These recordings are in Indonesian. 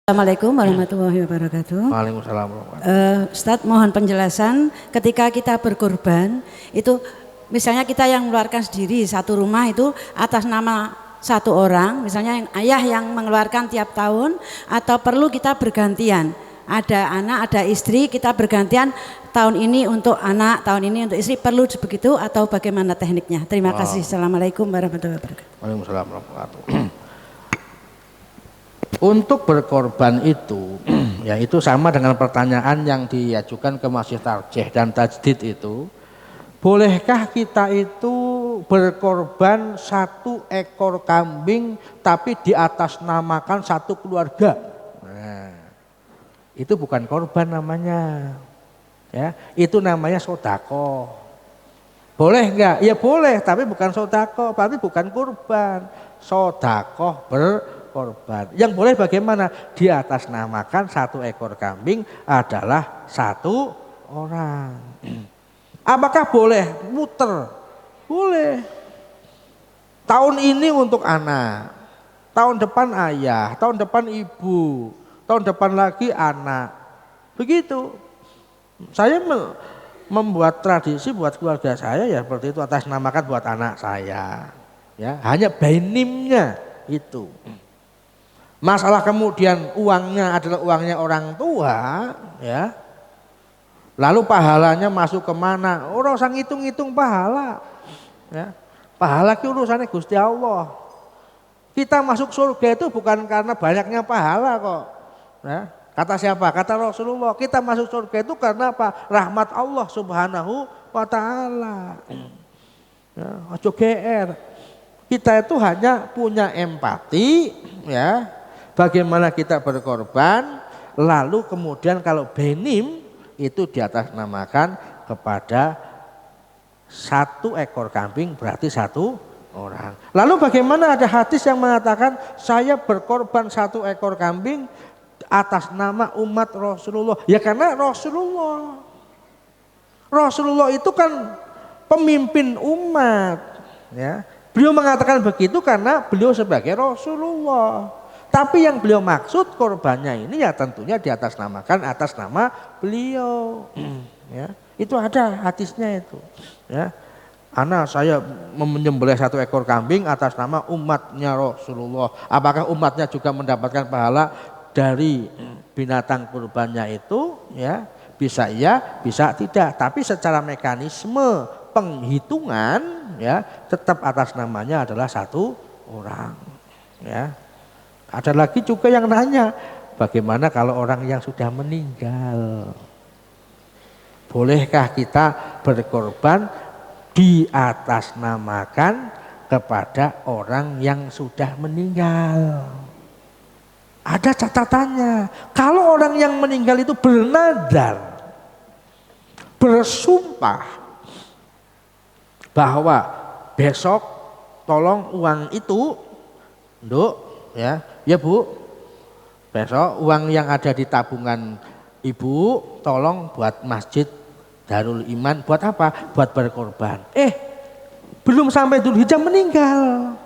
Assalamualaikum warahmatullahi wabarakatuh. Waalaikumsalam warahmatullahi Ustadz mohon penjelasan ketika kita berkorban itu misalnya kita yang mengeluarkan sendiri satu rumah itu atas nama satu orang, misalnya ayah yang mengeluarkan tiap tahun atau perlu kita bergantian, ada anak ada istri kita bergantian tahun ini untuk anak tahun ini untuk istri, perlu begitu atau bagaimana tekniknya? Terima kasih. Assalamualaikum warahmatullahi wabarakatuh. Waalaikumsalam warahmatullahi wabarakatuh. Untuk berkorban itu, ya itu sama dengan pertanyaan yang diajukan ke Masjid Tarjih dan Tajdid itu. Bolehkah kita itu berkorban satu ekor kambing tapi di atas namakan satu keluarga? Nah, itu bukan korban namanya, ya itu namanya sodako. Boleh enggak? Ya boleh, tapi bukan sodako, tapi bukan kurban. Sodako berkorban. Yang boleh bagaimana? Di atas namakan satu ekor kambing adalah satu orang. Apakah boleh muter? Boleh. Tahun ini untuk anak, tahun depan ayah, tahun depan ibu, tahun depan lagi anak. Begitu. Saya membuat tradisi buat keluarga saya ya seperti itu, atas namakan buat anak saya. Ya, hanya bainimnya itu. Masalah kemudian uangnya adalah uangnya orang tua, ya. Lalu pahalanya masuk kemana? Orang usah ngitung-ngitung pahala. Ya. Pahala itu urusannya Gusti Allah. Kita masuk surga itu bukan karena banyaknya pahala kok. Ya. Kata siapa? Kata Rasulullah. Kita masuk surga itu karena apa? Rahmat Allah Subhanahu wa Ta'ala. Ya, ojo GR. Kita itu hanya punya empati, ya. Bagaimana kita berkorban, lalu kemudian kalau benim itu di atas namakan kepada satu ekor kambing berarti satu orang. Lalu bagaimana ada hadis yang mengatakan saya berkorban satu ekor kambing atas nama umat Rasulullah. Ya karena Rasulullah itu kan pemimpin umat, ya. Beliau mengatakan begitu karena beliau sebagai Rasulullah. Tapi yang beliau maksud korbannya ini ya tentunya di atas namakan atas nama beliau. Ya, itu ada hadisnya itu. Ya, saya menyembelih satu ekor kambing atas nama umatnya Rasulullah. Apakah umatnya juga mendapatkan pahala dari binatang kurbannya itu? Ya, bisa iya, bisa tidak. Tapi secara mekanisme penghitungan ya tetap atas namanya adalah satu orang. Ya. Ada lagi juga yang nanya, bagaimana kalau orang yang sudah meninggal? Bolehkah kita berkorban di atas namakan kepada orang yang sudah meninggal? Ada catatannya. Kalau orang yang meninggal itu bernadar, bersumpah bahwa besok tolong uang itu, ya Bu, besok uang yang ada di tabungan Ibu tolong buat masjid Darul Iman, buat apa? Buat berkorban. Belum sampai Dzulhijjah meninggal.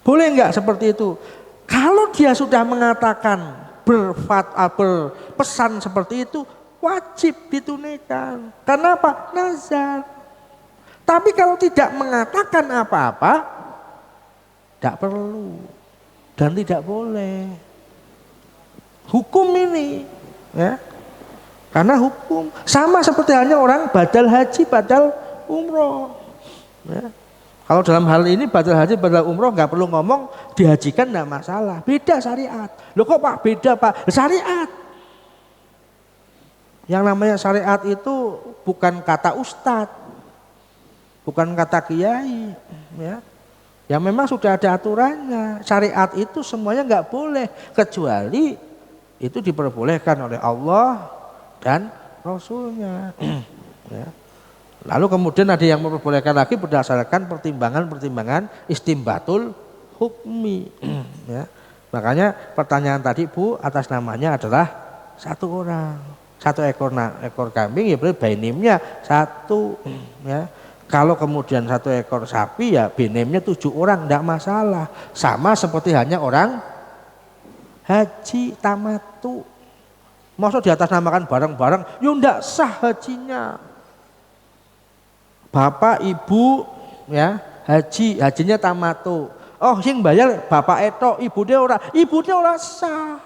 Boleh enggak seperti itu? Kalau dia sudah mengatakan berpesan seperti itu, wajib ditunaikan. Karena apa? Nazar. Tapi kalau tidak mengatakan apa-apa, tidak perlu dan tidak boleh. Hukum ini, ya, karena hukum sama seperti halnya orang badal haji, badal umroh. Ya. Kalau dalam hal ini badal haji, badal umroh nggak perlu ngomong dihajikan nggak masalah. Beda syariat. Loh kok Pak beda Pak? Syariat. Yang namanya syariat itu bukan kata ustadz, bukan kata kiai, ya. Ya memang sudah ada aturannya. Syariat itu semuanya nggak boleh kecuali itu diperbolehkan oleh Allah dan Rasulnya. Ya. Lalu kemudian ada yang memperbolehkan lagi berdasarkan pertimbangan istimbatul hukmi. Ya. Makanya pertanyaan tadi Bu atas namanya adalah satu orang, satu ekor kambing ya berarti bainimnya satu. Ya. Kalau kemudian satu ekor sapi ya benemnya 7 orang, tidak masalah. Sama seperti hanya orang haji tamatu. Masa diatasnamakan barang-barang, ya ndak sah hajinya. Bapak ibu ya hajinya tamatu. Oh sing bayar bapak etok, ibu dia ora sah.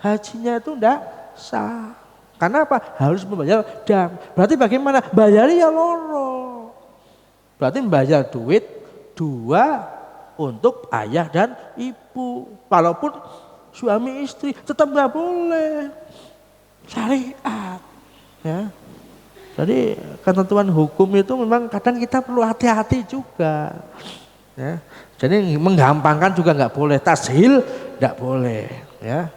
Hajinya itu ndak sah. Karena apa? Harus membayar dam. Berarti bagaimana? Bayari ya loro. Berarti membayar duit dua untuk ayah dan ibu. Walaupun suami istri tetap nggak boleh. Syariat. Ya. Jadi ketentuan hukum itu memang kadang kita perlu hati-hati juga. Ya. Jadi menggampangkan juga nggak boleh, tashil nggak boleh. Ya.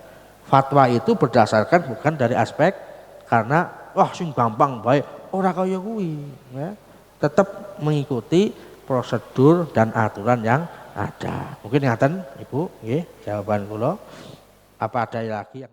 Fatwa itu berdasarkan bukan dari aspek karena wah sing gampang baik ora kaya kuwi, ya. Tetap mengikuti prosedur dan aturan yang ada. Mungkin ngaten Ibu, nggih, jawaban kula. Apa ada lagi yang